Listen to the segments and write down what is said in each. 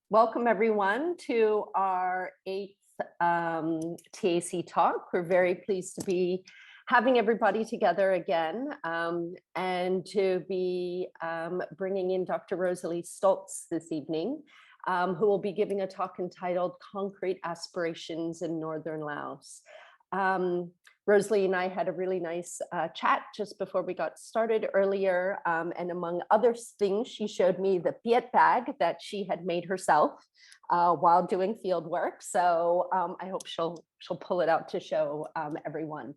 Welcome everyone to our 8th TAEC talk. We're very pleased to be having everybody together again and to be bringing in Dr. Rosalie Stolz this evening, who will be giving a talk entitled Concrete Aspirations in Northern Laos. Rosalie and I had a really nice chat just before we got started earlier. And among other things, she showed me the piet bag that she had made herself while doing field work. So I hope she'll pull it out to show everyone.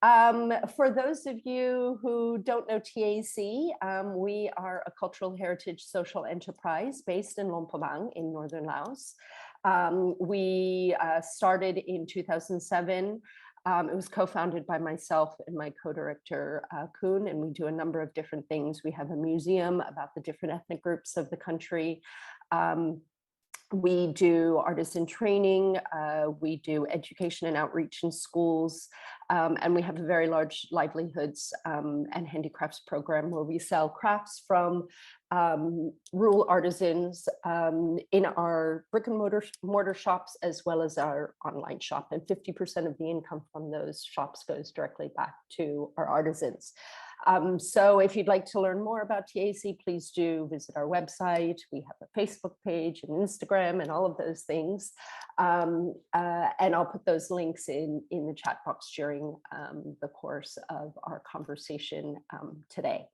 For those of you who don't know TAEC, we are a cultural heritage social enterprise based in Luang Prabang in Northern Laos. We started in 2007. It was co-founded by myself and my co-director, Khmu, and we do a number of different things. We have a museum about the different ethnic groups of the country. We do artisan training, we do education and outreach in schools, and we have a very large livelihoods and handicrafts program where we sell crafts from rural artisans in our brick and mortar shops as well as our online shop. And 50% of the income from those shops goes directly back to our artisans. So if you'd like to learn more about TAEC, please do visit our website. We have a Facebook page and Instagram and all of those things. And I'll put those links in the chat box during the course of our conversation today.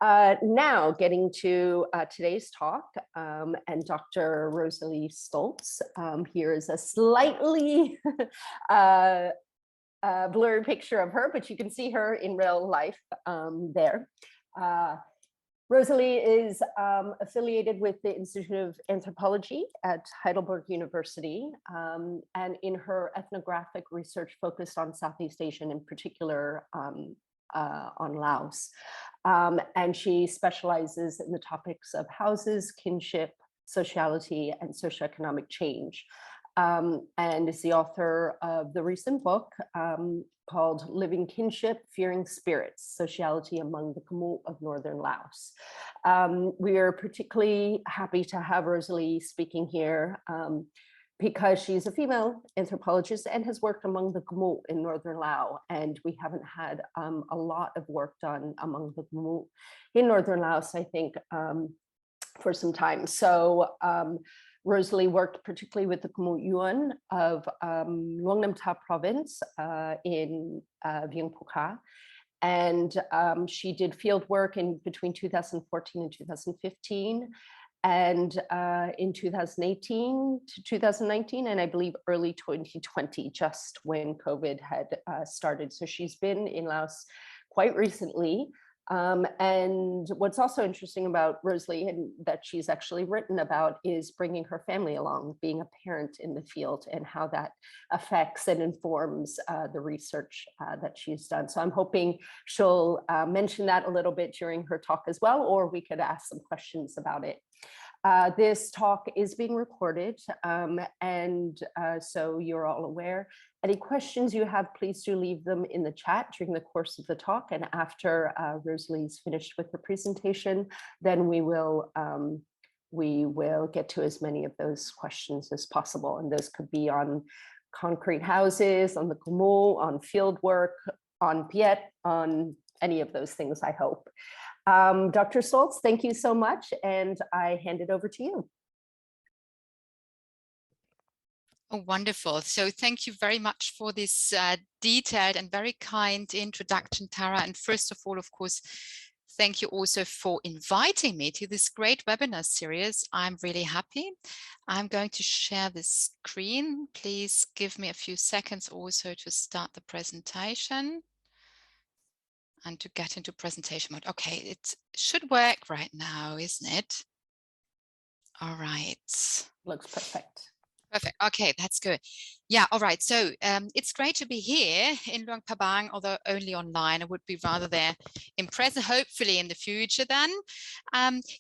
Now getting to today's talk and Dr. Rosalie Stolz. Here is a slightly blurry picture of her, but you can see her in real life there. Rosalie is affiliated with the Institute of Anthropology at Heidelberg University, and in her ethnographic research focused on Southeast Asia, and in particular on Laos. And she specializes in the topics of houses, kinship, sociality, and socioeconomic change. And is the author of the recent book called Living Kinship, Fearing Spirits, Sociality Among the Khmu of Northern Laos. We are particularly happy to have Rosalie speaking here because she's a female anthropologist and has worked among the Khmu in Northern Laos. And we haven't had a lot of work done among the Khmu in Northern Laos, I think, for some time. So Rosalie worked particularly with the Khmu Yuan of Luang Nam Ta province in Vieng Phu. And she did field work in between 2014 and 2015. And in 2018 to 2019, and I believe early 2020, just when COVID had started. So she's been in Laos quite recently. And what's also interesting about Rosalie and that she's actually written about is bringing her family along, being a parent in the field and how that affects and informs the research that she's done. So I'm hoping she'll mention that a little bit during her talk as well, or we could ask some questions about it. This talk is being recorded, and so you're all aware. Any questions you have, please do leave them in the chat during the course of the talk. And after Rosalie's finished with her presentation, then we will get to as many of those questions as possible. And those could be on concrete houses, on the Khmu, on field work, on piet, on any of those things, I hope. Dr. Stolz, thank you so much, and I hand it over to you. Oh, wonderful. So thank you very much for this detailed and very kind introduction, Tara. And first of all, of course, thank you also for inviting me to this great webinar series. I'm really happy. I'm going to share the screen. Please give me a few seconds also to start the presentation and to get into presentation mode. Okay, it should work right now, isn't it? All right. Looks perfect. Perfect. Okay, that's good. Yeah, all right. So it's great to be here in Luang Prabang, although only online. I would be rather there in present, hopefully in the future then.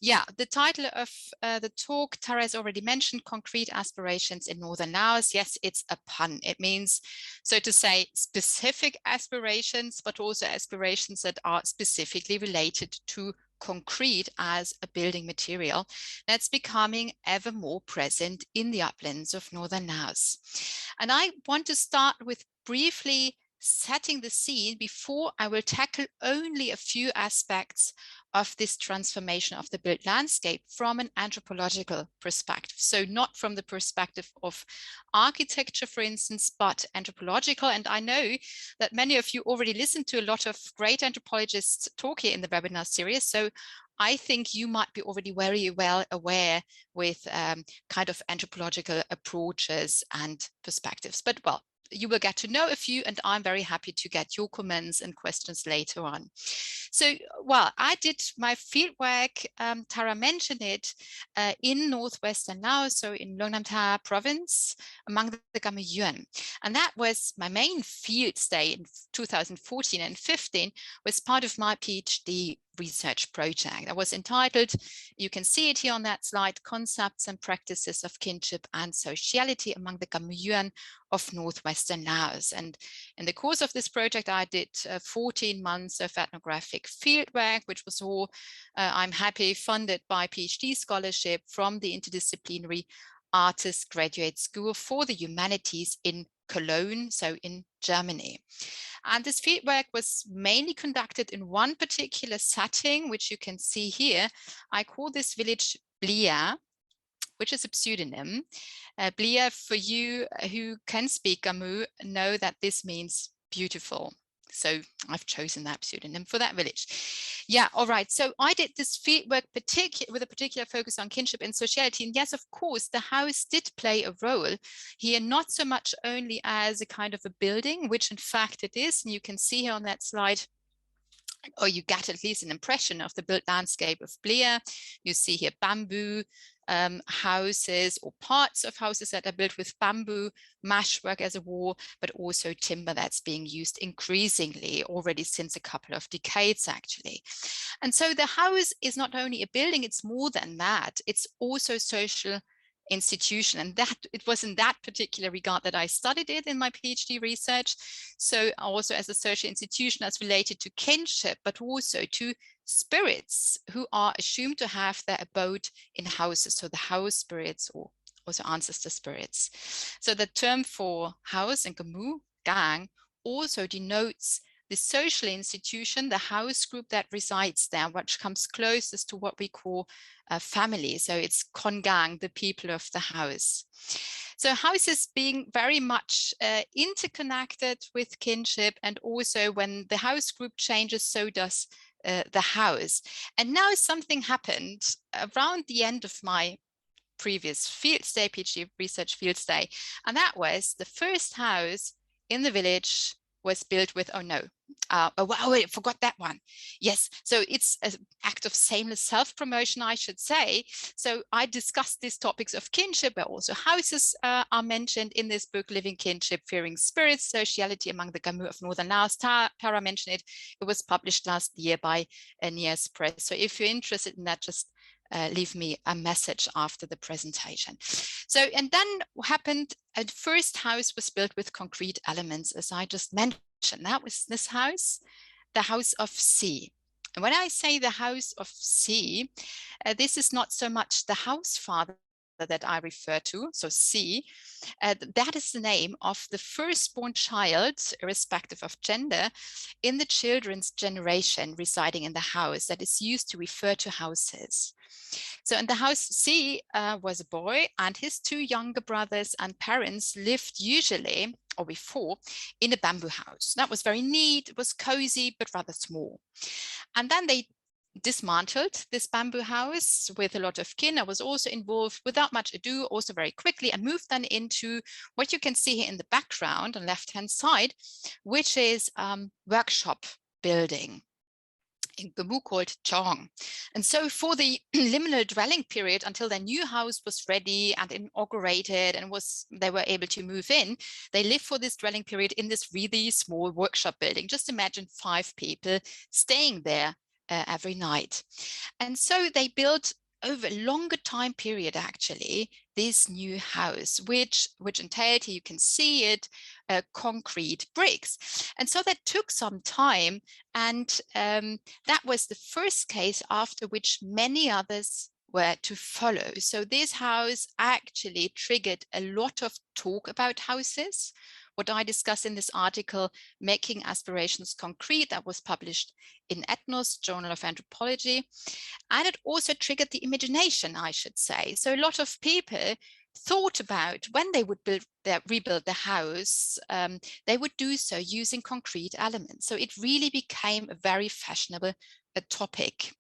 Yeah, the title of the talk, Tara has already mentioned, Concrete Aspirations in Northern Laos. Yes, it's a pun. It means, so to say, specific aspirations, but also aspirations that are specifically related to concrete as a building material that's becoming ever more present in the uplands of northern Laos. And I want to start with briefly setting the scene before I will tackle only a few aspects of this transformation of the built landscape from an anthropological perspective. So not from the perspective of architecture, for instance, but anthropological. And I know that many of you already listened to a lot of great anthropologists talk here in the webinar series. So I think you might be already very well aware with kind of anthropological approaches and perspectives. But well, you will get to know a few, and I'm very happy to get your comments and questions later on. So, well, I did my fieldwork, Tara mentioned it, in northwestern Laos, so in Longnam province, among the Khmu. And that was my main field stay in 2014 and 15, was part of my PhD research project. That was entitled, you can see it here on that slide, Concepts and Practices of Kinship and Sociality among the Khmu of northwestern Laos. And in the course of this project, I did 14 months of ethnographic fieldwork, which was all, I'm happy, funded by PhD scholarship from the Interdisciplinary Artist Graduate School for the Humanities in Cologne, so in Germany. And this fieldwork was mainly conducted in one particular setting, which you can see here. I call this village Blia, which is a pseudonym. Blia, for you who can speak Khmu, know that this means beautiful. So I've chosen that pseudonym for that village. Yeah, all right. So I did this fieldwork with a particular focus on kinship and sociality. And yes, of course, the house did play a role here, not so much only as a kind of a building, which in fact it is. And you can see here on that slide, or you get at least an impression of the built landscape of Blia. You see here bamboo houses or parts of houses that are built with bamboo, meshwork as a wall, but also timber that's being used increasingly already since a couple of decades actually. And so the house is not only a building, it's more than that. It's also social institution, and that it was in that particular regard that I studied it in my PhD research. So also as a social institution that's related to kinship, but also to spirits who are assumed to have their abode in houses, so the house spirits or also ancestor spirits. So the term for house in Khmu, gang, also denotes the social institution, the house group that resides there, which comes closest to what we call a family. So it's kongang, the people of the house. So houses being very much interconnected with kinship, and also when the house group changes, so does the house. And now something happened around the end of my previous field stay, PhD research field stay, and that was the first house in the village was built with, oh no, oh wait, I forgot that one. Yes, so it's an act of shameless self-promotion, I should say. So I discussed these topics of kinship, but also houses are mentioned in this book, Living Kinship, Fearing Spirits, Sociality Among the Khmu of Northern Laos. Tara mentioned it. It was published last year by Nias Press. So if you're interested in that, just leave me a message after the presentation. So, and then what happened, a first house was built with concrete elements, as I just mentioned. That was this house, the House of Sea. And when I say the House of Sea, this is not so much the house father that I refer to, so C, that is the name of the firstborn child, irrespective of gender, in the children's generation residing in the house that is used to refer to houses. So in the house C was a boy, and his two younger brothers and parents lived usually, or before, in a bamboo house. That was very neat, it was cozy, but rather small. And then they dismantled this bamboo house with a lot of kin. I was also involved without much ado, also very quickly, and moved then into what you can see here in the background on left-hand side, which is workshop building in Khmu called Chong. And so for the liminal dwelling period until their new house was ready and inaugurated and they were able to move in, they lived for this dwelling period in this really small workshop building. Just imagine 5 people staying there every night. And so they built over a longer time period, actually, this new house, which entailed, here you can see it, concrete bricks. And so that took some time, and that was the first case after which many others were to follow. So this house actually triggered a lot of talk about houses. What I discuss in this article, Making Aspirations Concrete, that was published in Ethnos, Journal of Anthropology. And it also triggered the imagination, I should say. So a lot of people thought about when they would rebuild the house, they would do so using concrete elements. So it really became a very fashionable topic.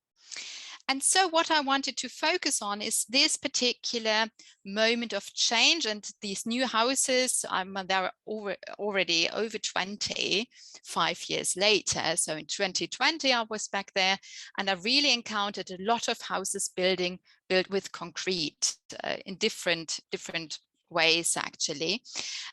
And so what I wanted to focus on is this particular moment of change, and these new houses, they're already over 25 years later. So in 2020, I was back there, and I really encountered a lot of houses built with concrete in different ways, actually.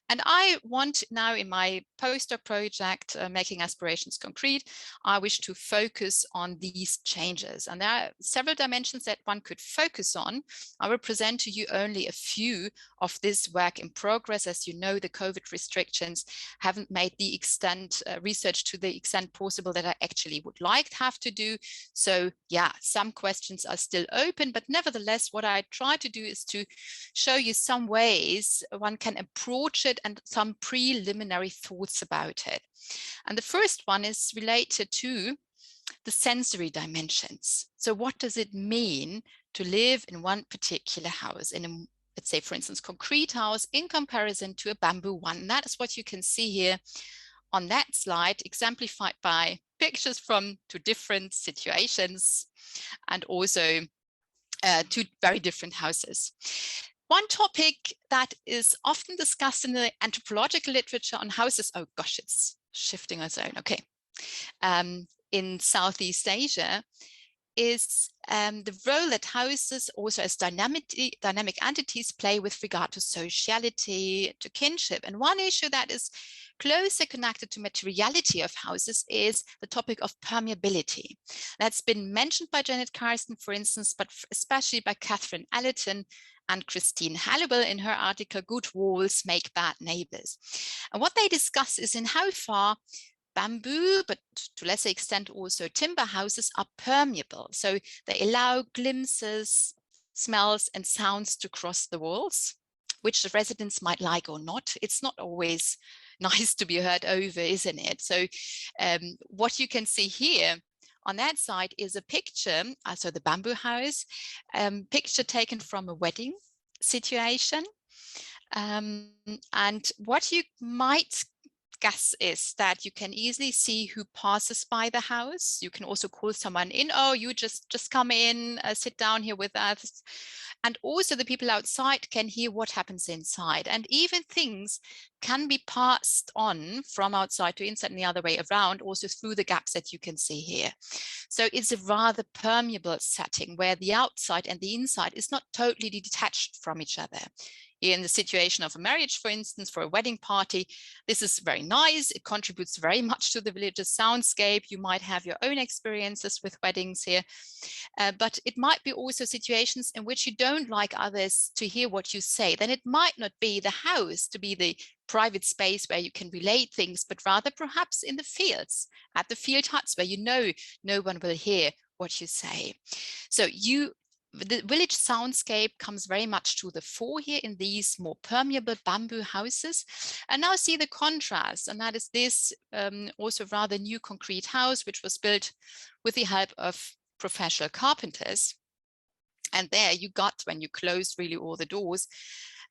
And I want now, in my postdoc project, Making Aspirations Concrete, I wish to focus on these changes. And there are several dimensions that one could focus on. I will present to you only a few of this work in progress. As you know, the COVID restrictions haven't made the extent research to the extent possible that I actually would like to have to do. So yeah, some questions are still open, but nevertheless, what I try to do is to show you some ways one can approach it and some preliminary thoughts about it. And the first one is related to the sensory dimensions. So what does it mean to live in one particular house, in a, let's say, for instance, concrete house in comparison to a bamboo one? And that is what you can see here on that slide, exemplified by pictures from two different situations and also two very different houses. One topic that is often discussed in the anthropological literature on houses, oh gosh, it's shifting its own, okay, in Southeast Asia, is the role that houses also as dynamic entities play with regard to sociality, to kinship. And one issue that is closely connected to materiality of houses is the topic of permeability. That's been mentioned by Janet Carson, for instance, but especially by Catherine Allerton and Christine Hallowell in her article, Good Walls Make Bad Neighbors. And what they discuss is in how far bamboo, but to lesser extent also timber houses, are permeable. So they allow glimpses, smells and sounds to cross the walls, which the residents might like or not. It's not always nice to be heard over, isn't it? So what you can see here on that side is a picture, so the bamboo house, picture taken from a wedding situation. And what you might guess is that you can easily see who passes by the house. You can also call someone in, oh, you just come in, sit down here with us. And also the people outside can hear what happens inside. And even things can be passed on from outside to inside and the other way around, also through the gaps that you can see here. So it's a rather permeable setting where the outside and the inside is not totally detached from each other. In the situation of a marriage, for instance, for a wedding party, this is very nice. It contributes very much to the village's soundscape. You might have your own experiences with weddings here, but it might be also situations in which you don't like others to hear what you say. Then it might not be the house to be the private space where you can relate things, but rather perhaps in the fields, at the field huts where you know no one will hear what you say. So the village soundscape comes very much to the fore here in these more permeable bamboo houses. And now see the contrast, and that is this also rather new concrete house, which was built with the help of professional carpenters. And there you got, when you closed really all the doors,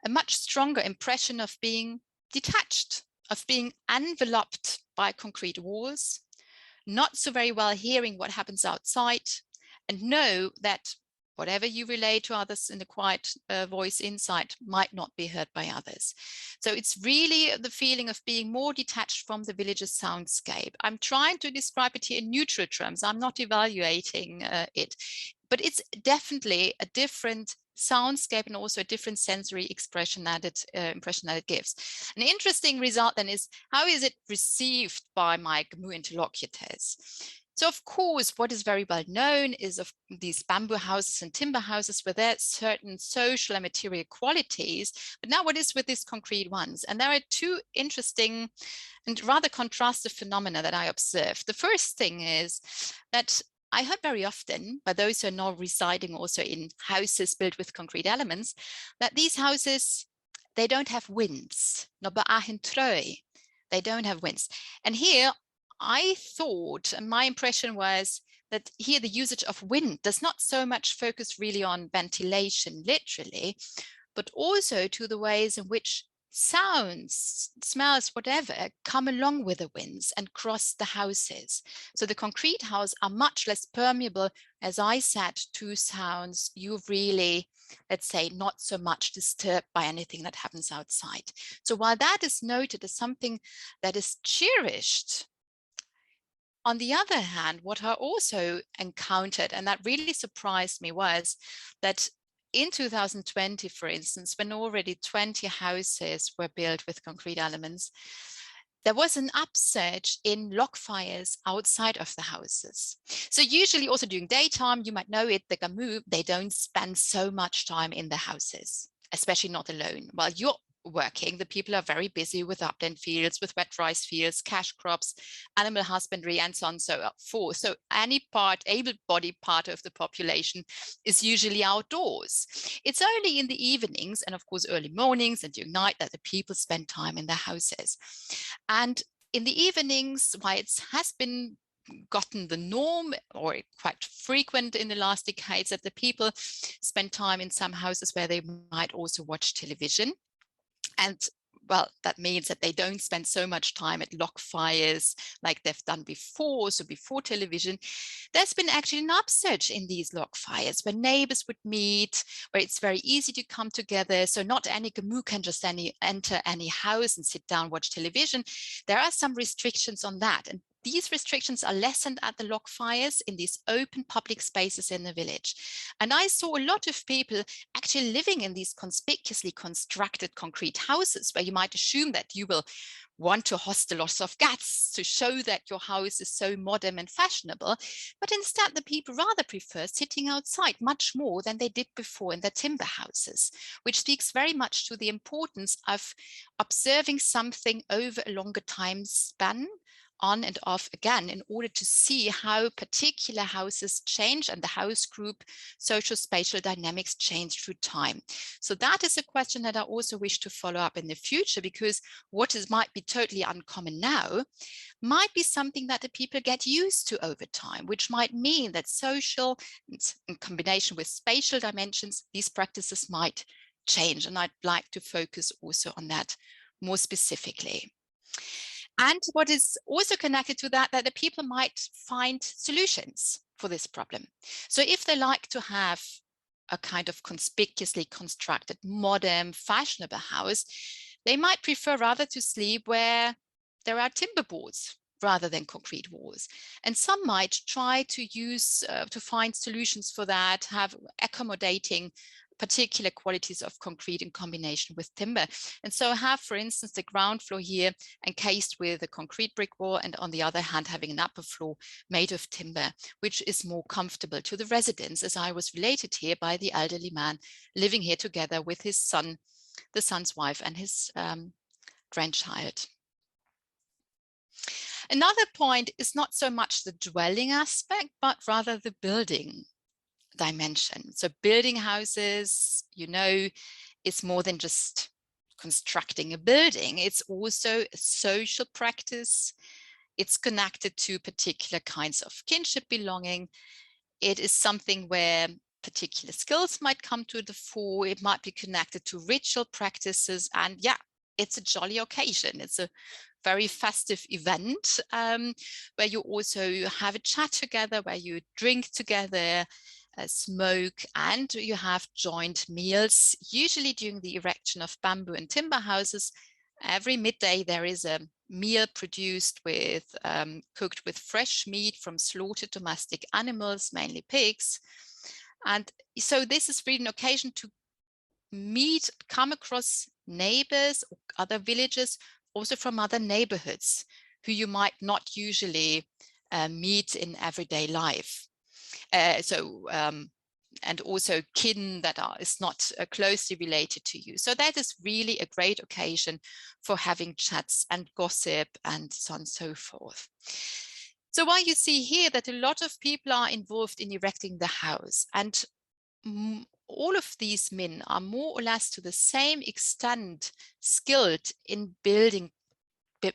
a much stronger impression of being detached, of being enveloped by concrete walls, not so very well hearing what happens outside, and know that whatever you relay to others in the quiet voice inside might not be heard by others. So it's really the feeling of being more detached from the village's soundscape. I'm trying to describe it here in neutral terms. I'm not evaluating it, but it's definitely a different soundscape and also a different sensory expression that impression that it gives. An interesting result then is, how is it received by my Khmu interlocutors? So of course, what is very well known is of these bamboo houses and timber houses where there are certain social and material qualities. But now what is with these concrete ones? And there are two interesting and rather contrastive phenomena that I observed. The first thing is that I heard very often by those who are now residing also in houses built with concrete elements, that these houses, they don't have winds. They don't have winds. And here I thought, and my impression was that here the usage of wind does not so much focus really on ventilation, literally, but also to the ways in which sounds, smells, whatever, come along with the winds and cross the houses. So the concrete houses are much less permeable, as I said, to sounds. You really, let's say, not so much disturbed by anything that happens outside. So while that is noted as something that is cherished, on the other hand, what I also encountered, and that really surprised me, was that in 2020, for instance, when already 20 houses were built with concrete elements, there was an upsurge in log fires outside of the houses. So usually also during daytime, you might know it, the Khmu, they don't spend so much time in the houses, especially not alone. While you're working, the people are very busy with upland fields, with wet rice fields, cash crops, animal husbandry, and so on and so forth. So any part, able-bodied part of the population is usually outdoors. It's only in the evenings and of course early mornings and during night that the people spend time in their houses. And in the evenings, why it has been gotten the norm, or quite frequent in the last decades, that the people spend time in some houses where they might also watch television. And well, that means that they don't spend so much time at log fires like they've done before. So before television, there's been actually an upsurge in these log fires where neighbors would meet, where it's very easy to come together. So not any Khmu can just enter any house and sit down, watch television. There are some restrictions on that. And these restrictions are lessened at the log fires in these open public spaces in the village. And I saw a lot of people actually living in these conspicuously constructed concrete houses where you might assume that you will want to host a lot of guests to show that your house is so modern and fashionable. But instead, the people rather prefer sitting outside much more than they did before in their timber houses, which speaks very much to the importance of observing something over a longer time span, on and off again, in order to see how particular houses change and the house group social spatial dynamics change through time. So that is a question that I also wish to follow up in the future, because what might be totally uncommon now might be something that the people get used to over time, which might mean that social, in combination with spatial dimensions, these practices might change. And I'd like to focus also on that more specifically. And what is also connected to that, that the people might find solutions for this problem. So if they like to have a kind of conspicuously constructed, modern, fashionable house, they might prefer rather to sleep where there are timber boards rather than concrete walls. And some might try to use, to find solutions for that, have accommodating particular qualities of concrete in combination with timber. And so have, for instance, the ground floor here encased with a concrete brick wall, and on the other hand, having an upper floor made of timber, which is more comfortable to the residents, as I was related here by the elderly man living here together with his son, the son's wife, and his grandchild. Another point is not so much the dwelling aspect, but rather the building dimension. So building houses, you know, is more than just constructing a building. It's also a social practice. It's connected to particular kinds of kinship belonging. It is something where particular skills might come to the fore. It might be connected to ritual practices. And yeah, it's a jolly occasion. It's a very festive event where you also have a chat together, where you drink together, smoke, and you have joint meals, usually during the erection of bamboo and timber houses. Every midday there is a meal produced with, cooked with fresh meat from slaughtered domestic animals, mainly pigs. And so this is really an occasion to meet, come across neighbors or other villagers, also from other neighborhoods, who you might not usually meet in everyday life. And also kin that is not closely related to you. So that is really a great occasion for having chats and gossip and so on and so forth. So while you see here that a lot of people are involved in erecting the house, and all of these men are more or less to the same extent skilled in building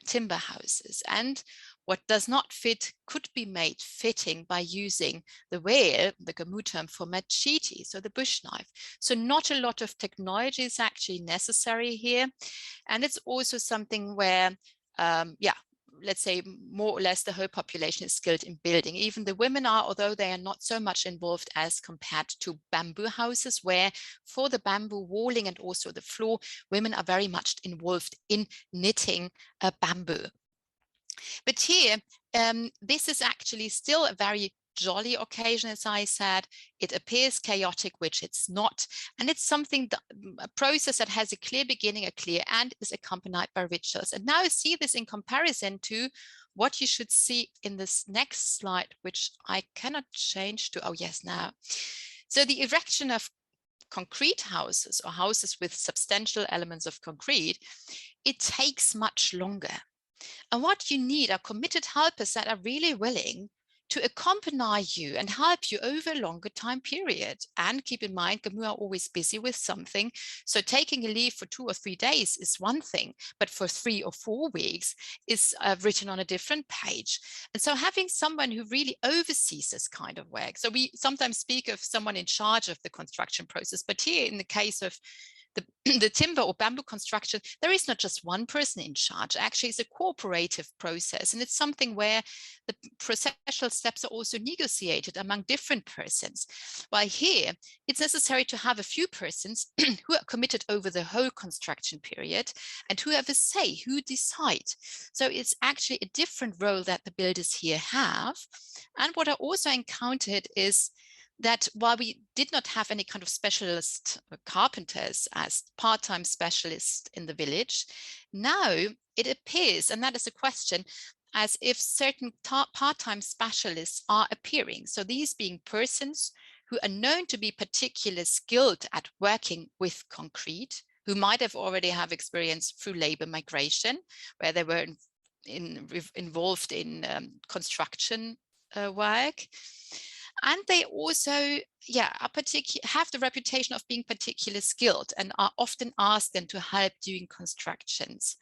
timber houses, and what does not fit could be made fitting by using the whale, the Khmu term for machete, so the bush knife. So not a lot of technology is actually necessary here. And it's also something where, let's say more or less the whole population is skilled in building. Even the women are, although they are not so much involved as compared to bamboo houses, where for the bamboo walling and also the floor, women are very much involved in knitting bamboo. But here, this is actually still a very jolly occasion, as I said. It appears chaotic, which it's not. And it's something, a process that has a clear beginning, a clear end, is accompanied by rituals. And now see this in comparison to what you should see in this next slide, which I cannot change to, oh yes, now. So the erection of concrete houses, or houses with substantial elements of concrete, it takes much longer. And what you need are committed helpers that are really willing to accompany you and help you over a longer time period. And keep in mind, Khmu are always busy with something. So taking a leave for 2 or 3 days is one thing, but for 3 or 4 weeks is written on a different page. And so having someone who really oversees this kind of work. So we sometimes speak of someone in charge of the construction process, but here in the case of the timber or bamboo construction, there is not just one person in charge. Actually, it's a cooperative process, and it's something where the processual steps are also negotiated among different persons. While here, it's necessary to have a few persons who are committed over the whole construction period and who have a say, who decide. So it's actually a different role that the builders here have. And what I also encountered is that while we did not have any kind of specialist carpenters as part-time specialists in the village, now it appears, and that is a question, as if certain part-time specialists are appearing. So these being persons who are known to be particularly skilled at working with concrete, who might have already have experience through labor migration, where they were involved in construction work. And they also, have the reputation of being particularly skilled and are often asked then to help during constructions.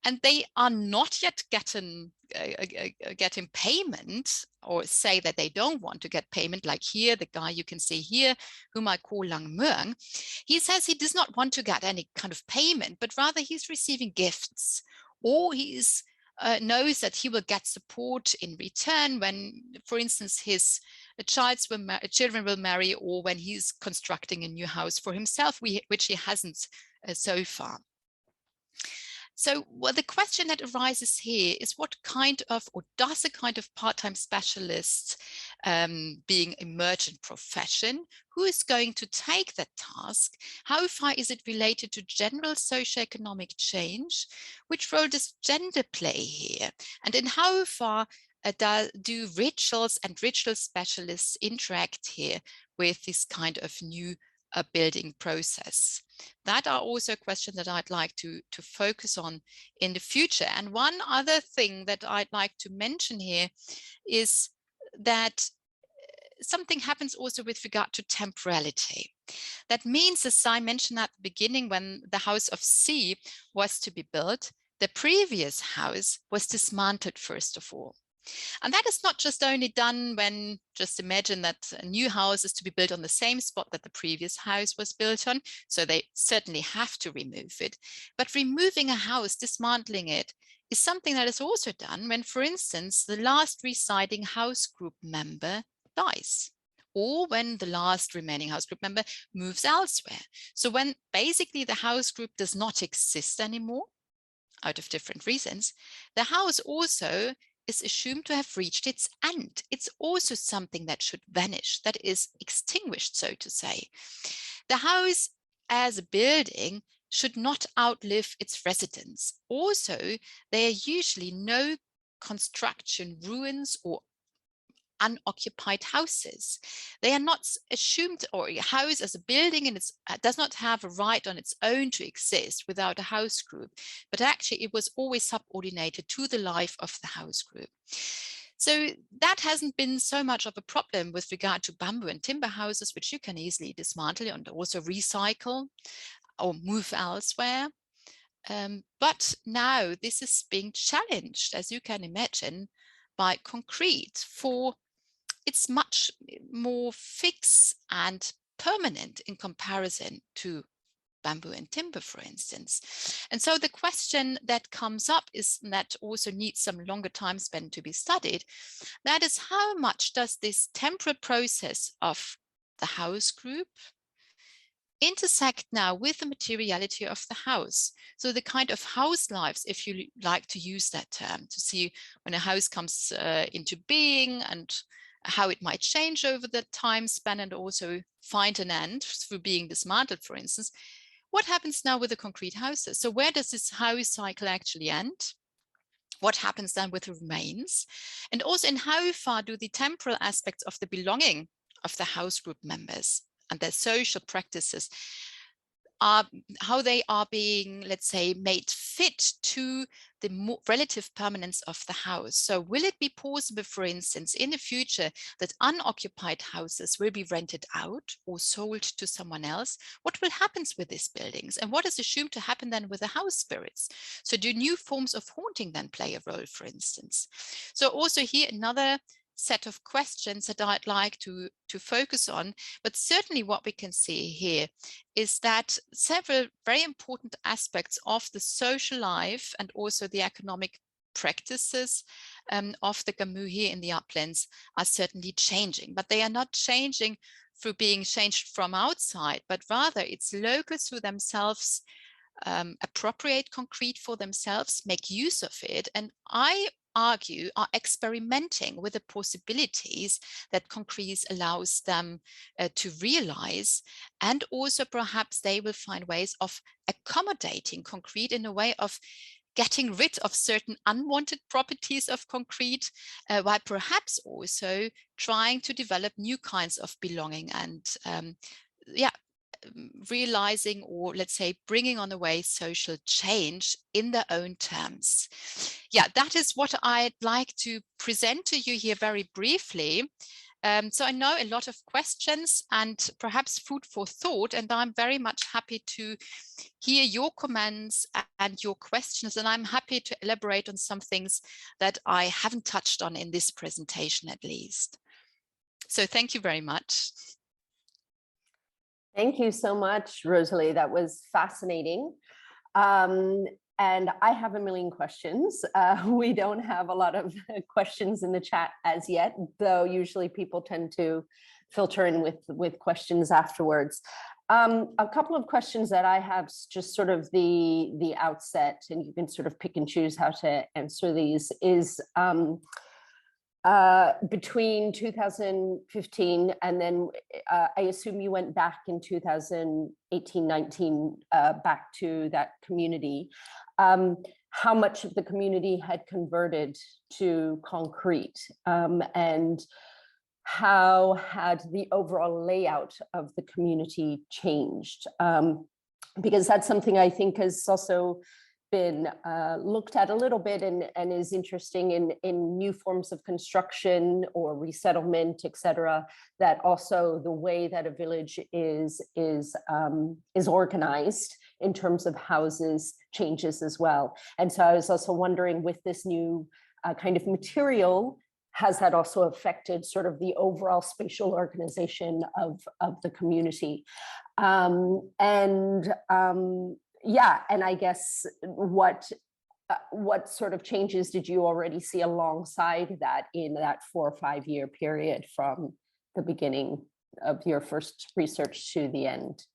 And they are not yet getting payment, or say that they don't want to get payment, like here, the guy you can see here, whom I call Lang Muang. He says he does not want to get any kind of payment, but rather he's receiving gifts, or he's knows that he will get support in return when, for instance, his children will marry, or when he's constructing a new house for himself, which he hasn't so far. So the question that arises here is what kind of, or does a kind of part-time specialist being emergent profession, who is going to take that task? How far is it related to general socioeconomic change? Which role does gender play here? And in how far do rituals and ritual specialists interact here with this kind of new building process? That are also questions that I'd like to focus on in the future. And one other thing that I'd like to mention here is that something happens also with regard to temporality. That means, as I mentioned at the beginning, when the house of C was to be built, the previous house was dismantled first of all. And that is not just only done when, just imagine that a new house is to be built on the same spot that the previous house was built on. So they certainly have to remove it. But removing a house, dismantling it, is something that is also done when, for instance, the last residing house group member dies, or when the last remaining house group member moves elsewhere. So when basically the house group does not exist anymore, out of different reasons, the house also is assumed to have reached its end. It's also something that should vanish, that is extinguished, so to say. The house as a building should not outlive its residents. Also, there are usually no construction ruins or unoccupied houses. They are not assumed, or a house as a building and it does not have a right on its own to exist without a house group, but actually it was always subordinated to the life of the house group. So that hasn't been so much of a problem with regard to bamboo and timber houses, which you can easily dismantle and also recycle or move elsewhere. But now this is being challenged, as you can imagine, by concrete. For it's much more fixed and permanent in comparison to bamboo and timber, for instance. And so the question that comes up is, and that also needs some longer time spent to be studied, that is, how much does this temporal process of the house group intersect now with the materiality of the house? So the kind of house lives, if you like to use that term, to see when a house comes into being and how it might change over the time span and also find an end through being dismantled, for instance. What happens now with the concrete houses? So where does this house cycle actually end? What happens then with the remains? And also, in how far do the temporal aspects of the belonging of the house group members and their social practices how they are being, let's say, made fit to the relative permanence of the house. So will it be possible, for instance, in the future that unoccupied houses will be rented out or sold to someone else? What will happen with these buildings? And what is assumed to happen then with the house spirits? So do new forms of haunting then play a role, for instance? So also here another set of questions that I'd like to focus on, but certainly what we can see here is that several very important aspects of the social life and also the economic practices of the Khmu here in the uplands are certainly changing, but they are not changing through being changed from outside, but rather it's locals who themselves appropriate concrete for themselves, make use of it, and I argue are experimenting with the possibilities that concrete allows them to realize, and also perhaps they will find ways of accommodating concrete in a way of getting rid of certain unwanted properties of concrete, while perhaps also trying to develop new kinds of belonging and realizing, or let's say bringing on the way social change in their own terms. Yeah, that is what I'd like to present to you here very briefly. So I know a lot of questions and perhaps food for thought, and I'm very much happy to hear your comments and your questions, and I'm happy to elaborate on some things that I haven't touched on in this presentation at least. So thank you very much. Thank you so much, Rosalie. That was fascinating. And I have a million questions. We don't have a lot of questions in the chat as yet, though usually people tend to filter in with questions afterwards. A couple of questions that I have, just sort of the outset, and you can sort of pick and choose how to answer these, is between 2015 and then I assume you went back in 2018-19 back to that community. How much of the community had converted to concrete, and how had the overall layout of the community changed? Because that's something I think has also been looked at a little bit and is interesting in new forms of construction or resettlement, etc. That also the way that a village is organized in terms of houses changes as well. And so I was also wondering, with this new kind of material, has that also affected sort of the overall spatial organization of the community? Yeah, and I guess what sort of changes did you already see alongside that in that 4 or 5 year period from the beginning of your first research to the end?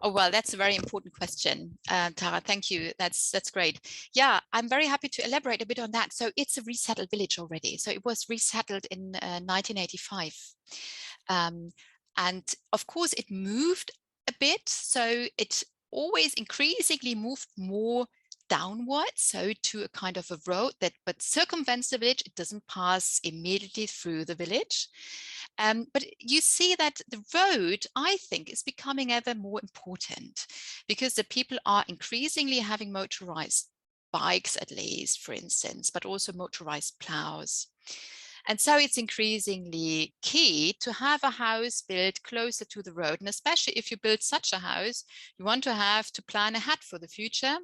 Oh, well, that's a very important question, Tara. Thank you. That's great. Yeah, I'm very happy to elaborate a bit on that. So it's a resettled village already. So it was resettled in 1985. And of course, it moved a bit. So it always increasingly moved more downwards, so to a kind of a road that but circumvents the village. It doesn't pass immediately through the village. But you see that the road, I think, is becoming ever more important because the people are increasingly having motorized bikes, at least, for instance, but also motorized plows. And so it's increasingly key to have a house built closer to the road. And especially if you build such a house, you want to have to plan ahead for the future.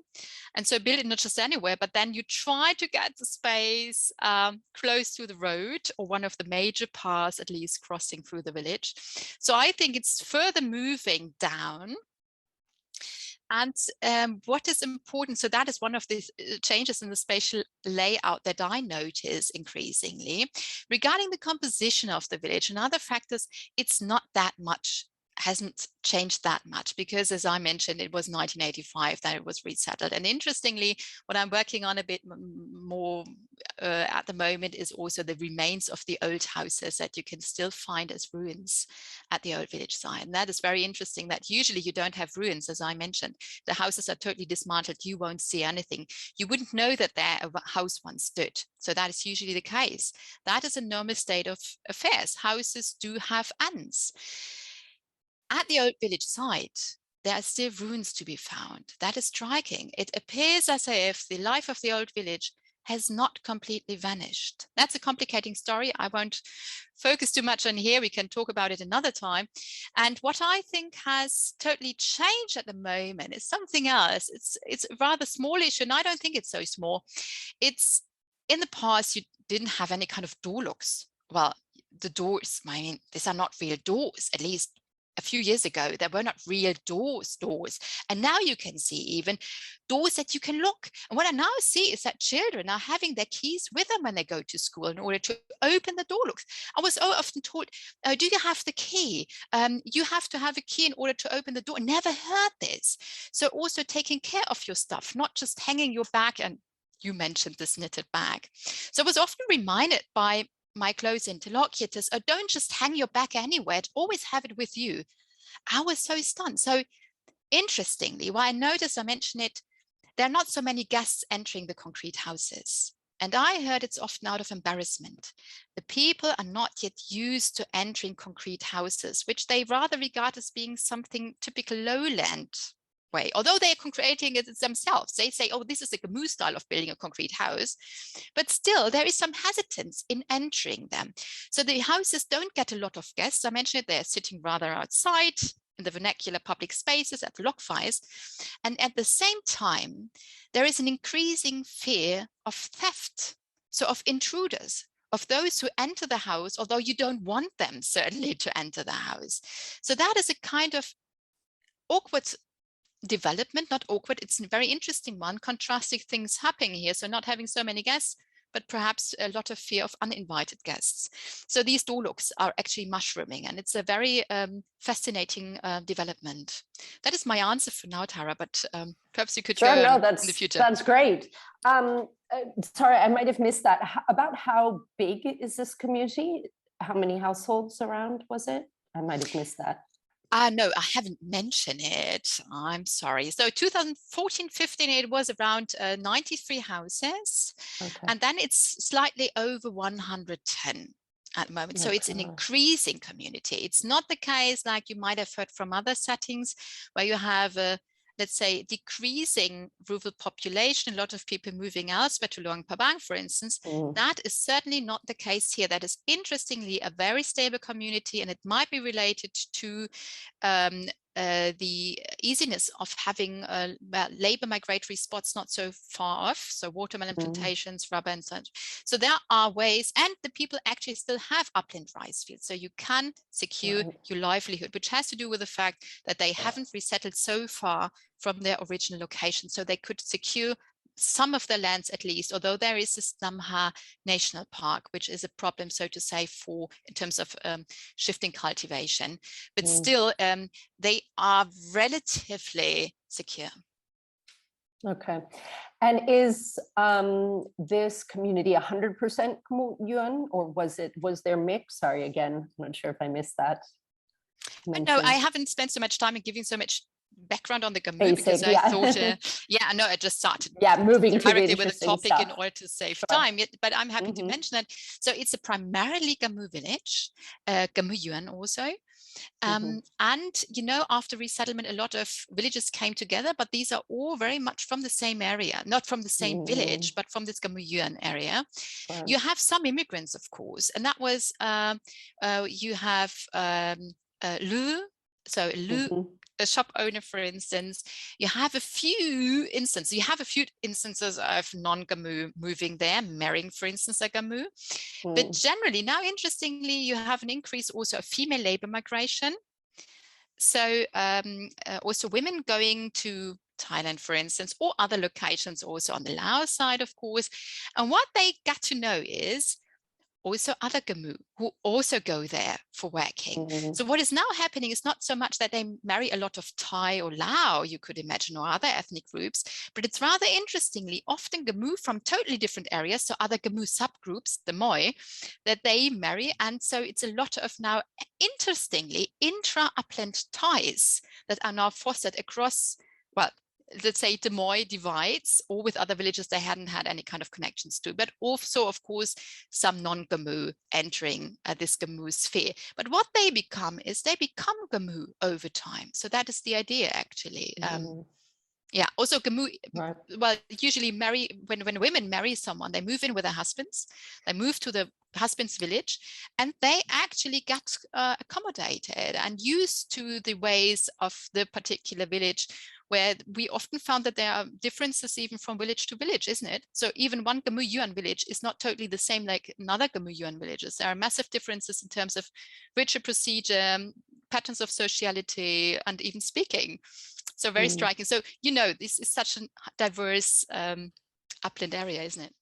And so build it not just anywhere, but then you try to get the space close to the road or one of the major paths, at least crossing through the village. So I think it's further moving down. And what is important, so that is one of the changes in the spatial layout that I notice increasingly. Regarding the composition of the village and other factors, it's not that much, hasn't changed that much, because as I mentioned, it was 1985 that it was resettled. And interestingly, what I'm working on a bit more at the moment is also the remains of the old houses that you can still find as ruins at the old village site. And that is very interesting, that usually you don't have ruins, as I mentioned. The houses are totally dismantled. You won't see anything. You wouldn't know that there a house once stood. So that is usually the case. That is a normal state of affairs. Houses do have ends. At the old village site, there are still ruins to be found. That is striking. It appears as if the life of the old village has not completely vanished. That's a complicating story. I won't focus too much on here. We can talk about it another time. And what I think has totally changed at the moment is something else. It's a rather small issue, and I don't think it's so small. It's in the past, you didn't have any kind of door locks. Well, the doors, I mean, these are not real doors, at least a few years ago, there were not real doors. And now you can see even doors that you can lock. And what I now see is that children are having their keys with them when they go to school in order to open the door locks. I was so often taught, do you have the key? You have to have a key in order to open the door. Never heard this. So also taking care of your stuff, not just hanging your bag. And you mentioned this knitted bag. So I was often reminded by my close interlocutors, oh, don't just hang your bag anywhere, always have it with you. I was so stunned. So interestingly, what I noticed, I mentioned it, there are not so many guests entering the concrete houses. And I heard it's often out of embarrassment. The people are not yet used to entering concrete houses, which they rather regard as being something typical lowland way, although they are creating it themselves. They say, oh, this is the Khmu style of building a concrete house, but still there is some hesitance in entering them. So the houses don't get a lot of guests. I mentioned it, they're sitting rather outside in the vernacular public spaces at log fires. And at the same time, there is an increasing fear of theft, so of intruders, of those who enter the house, although you don't want them certainly to enter the house. So that is a kind of awkward development, not awkward, it's a very interesting one, contrasting things happening here. So not having so many guests, but perhaps a lot of fear of uninvited guests. So these door locks are actually mushrooming, and it's a very fascinating development. That is my answer for now, Tara, but perhaps you could go no, in the future. That's great. Sorry, I might have missed that. About how big is this community? How many households around was it? I might have missed that. No, I haven't mentioned it. I'm sorry. So 2014-15, it was around 93 houses. Okay. And then it's slightly over 110 at the moment. So it's an increasing community. It's not the case like you might have heard from other settings where you have a, let's say, decreasing rural population, a lot of people moving elsewhere to Luang Prabang, for instance. That is certainly not the case here. That is interestingly a very stable community, and it might be related to the easiness of having labor migratory spots not so far off, so watermelon plantations, rubber and such. So there are ways, and the people actually still have upland rice fields, so you can secure your livelihood, which has to do with the fact that they haven't resettled so far from their original location, so they could secure some of the lands at least, although there is this Namha National Park, which is a problem, so to say, for in terms of shifting cultivation, but still they are relatively secure. Okay. And is this community 100% Khmu Yuan, or was there mix? Sorry, again, I'm not sure if I missed that. No, I haven't spent so much time in giving so much background on the Khmu Basic, because I yeah. thought, yeah, no, I just started moving to the directly with the interesting topic stuff. in order to save Sure. time. But I'm happy to mention that. So it's a primarily Khmu village, Khmu Yuan also. And, you know, after resettlement, a lot of villages came together, but these are all very much from the same area, not from the same village, but from this Khmu Yuan area. Wow. You have some immigrants, of course, and that was, you have Lu, so Lu, a shop owner, for instance. You have a few instances of non-Khmu moving there, marrying, for instance, a Khmu. But generally, now, interestingly, you have an increase also of female labor migration. So also women going to Thailand, for instance, or other locations also on the Laos side, of course. And what they got to know is also other Khmu who also go there for working. So what is now happening is not so much that they marry a lot of Thai or Lao, you could imagine, or other ethnic groups, but it's rather interestingly often Khmu from totally different areas, so other Khmu subgroups, the Moi, that they marry. And so it's a lot of now, interestingly, intra-upland ties that are now fostered across, well, let's say the Moi divides, or with other villages they hadn't had any kind of connections to, but also, of course, some non-Khmu entering this Khmu sphere. But what they become is they become Khmu over time. So that is the idea, actually. Yeah, also Khmu, right. Well, usually when women marry someone, they move in with their husbands, they move to the husband's village, and they actually get accommodated and used to the ways of the particular village, where we often found that there are differences even from village to village, isn't it? So even one Khmu Yuan village is not totally the same like another Khmu Yuan villages. There are massive differences in terms of ritual procedure, patterns of sociality, and even speaking. So very striking. So, you know, this is such a diverse upland area, isn't it?